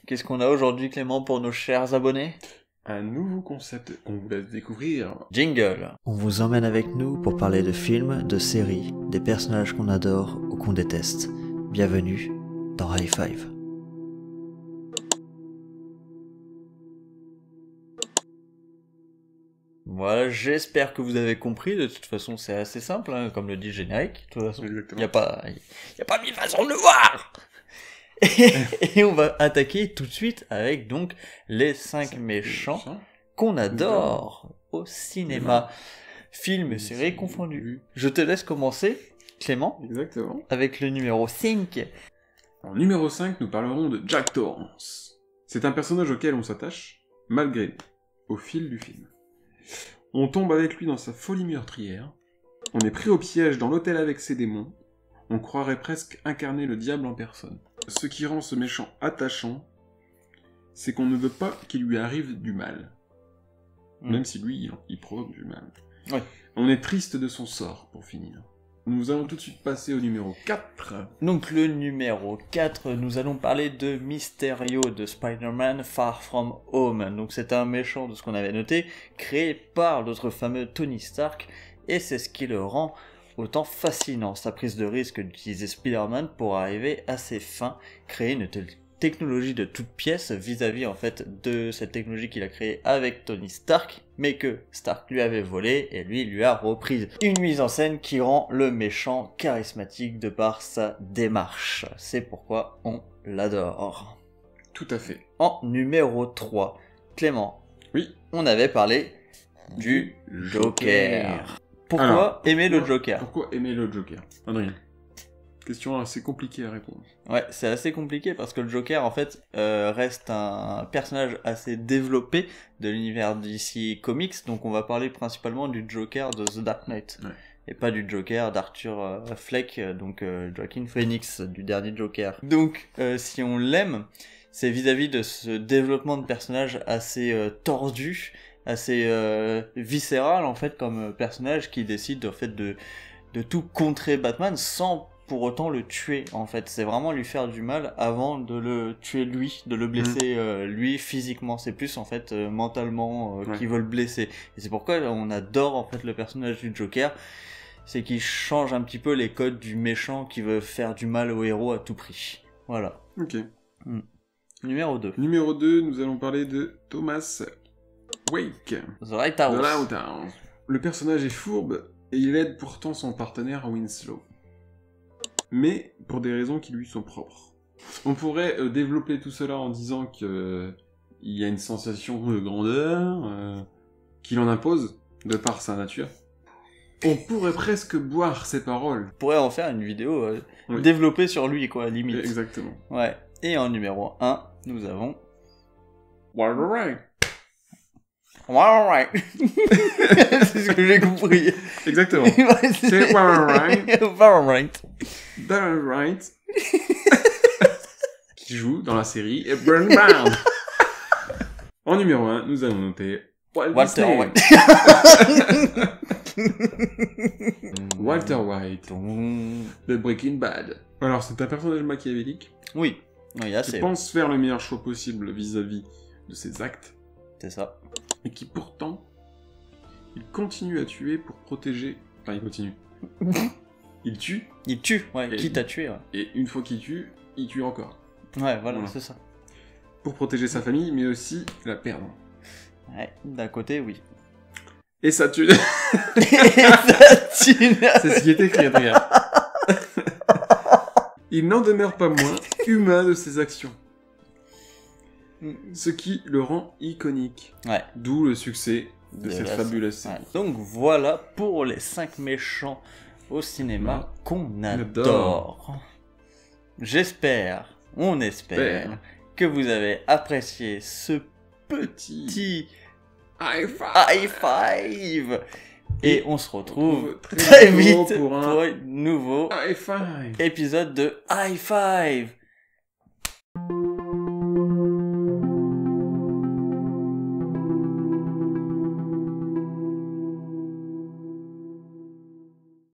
Qu'est-ce qu'on a aujourd'hui, Clément, pour nos chers abonnés? Un nouveau concept qu'on vous laisse découvrir. Jingle. On vous emmène avec nous pour parler de films, de séries, des personnages qu'on adore ou qu'on déteste. Bienvenue dans High Five. Voilà, j'espère que vous avez compris. De toute façon, c'est assez simple, hein, comme le dit le générique. De toute façon, il n'y a pas mille façons de le voir. Et on va attaquer tout de suite avec donc les 5 méchants qu'on adore au cinéma. Films et séries confondus. Je te laisse commencer, Clément. Exactement. Avec le numéro 5. En numéro 5, nous parlerons de Jack Torrance. C'est un personnage auquel on s'attache, malgré lui, au fil du film. On tombe avec lui dans sa folie meurtrière. On est pris au piège dans l'hôtel avec ses démons. On croirait presque incarner le diable en personne. Ce qui rend ce méchant attachant, c'est qu'on ne veut pas qu'il lui arrive du mal. Même si lui, il provoque du mal. Ouais. On est triste de son sort, pour finir. Nous allons tout de suite passer au numéro 4. Donc le numéro 4, nous allons parler de Mysterio de Spider-Man Far From Home. Donc c'est un méchant de ce qu'on avait noté, créé par notre fameux Tony Stark, et c'est ce qui le rend autant fascinant, sa prise de risque d'utiliser Spider-Man pour arriver à ses fins, créer une technologie de toute pièce vis-à-vis en fait de cette technologie qu'il a créée avec Tony Stark, mais que Stark lui avait volé et lui a reprise. Une mise en scène qui rend le méchant charismatique de par sa démarche. C'est pourquoi on l'adore. Tout à fait. En numéro 3, Clément. Oui. On avait parlé du Joker. Pourquoi aimer le Joker? Pourquoi aimer le Joker? Adrien. Question assez compliquée à répondre. Ouais, c'est assez compliqué parce que le Joker, en fait, reste un personnage assez développé de l'univers DC Comics, donc on va parler principalement du Joker de The Dark Knight, et pas du Joker d'Arthur Fleck, donc Joaquin Phoenix, du dernier Joker. Donc, si on l'aime, c'est vis-à-vis de ce développement de personnage assez tordu, assez viscéral, en fait, comme personnage qui décide, en fait, de tout contrer Batman sans pour autant le tuer, en fait. C'est vraiment lui faire du mal avant de le tuer lui, de le blesser lui physiquement. C'est plus en fait mentalement qui veut le blesser. Et c'est pourquoi on adore en fait le personnage du Joker, c'est qu'il change un petit peu les codes du méchant qui veut faire du mal au héros à tout prix. Voilà. Ok. Numéro 2. Numéro 2, nous allons parler de Thomas Wake. The Lighthouse. The Lighthouse. Le personnage est fourbe et il aide pourtant son partenaire Winslow. Mais pour des raisons qui lui sont propres. On pourrait développer tout cela en disant qu'il y a une sensation de grandeur qu'il en impose de par sa nature. On pourrait presque boire ses paroles. On pourrait en faire une vidéo développée sur lui, quoi, limite. Exactement. Ouais. Et en numéro 1, nous avons Wolverine. Wolverine. C'est ce que j'ai compris. Exactement. C'est Wolverine. Wolverine. Wolverine. Qui joue dans la série Burn Bound. En numéro 1, nous allons noter Walter White. Walter White. De Breaking Bad. Alors, c'est un personnage machiavélique. Oui. Qui pense faire le meilleur choix possible vis-à-vis de ses actes. C'est ça. Et qui pourtant, il continue à tuer pour protéger... Enfin, il continue. Il tue. Il tue, ouais, quitte à tuer, ouais. Et une fois qu'il tue encore. Ouais, voilà, c'est ça. Pour protéger sa famille, mais aussi la perdre. Ouais, d'un côté, oui. Et ça tue. Et ça tue. C'est ce qui est écrit, Adrien. Il n'en demeure pas moins humain de ses actions. Ce qui le rend iconique. Ouais. D'où le succès de cette fabuleuse série. Ouais. Donc voilà pour les 5 méchants au cinéma qu'on adore. J'espère, on espère, que vous avez apprécié ce petit high five. Et on se retrouve très vite pour un nouveau épisode de High Five.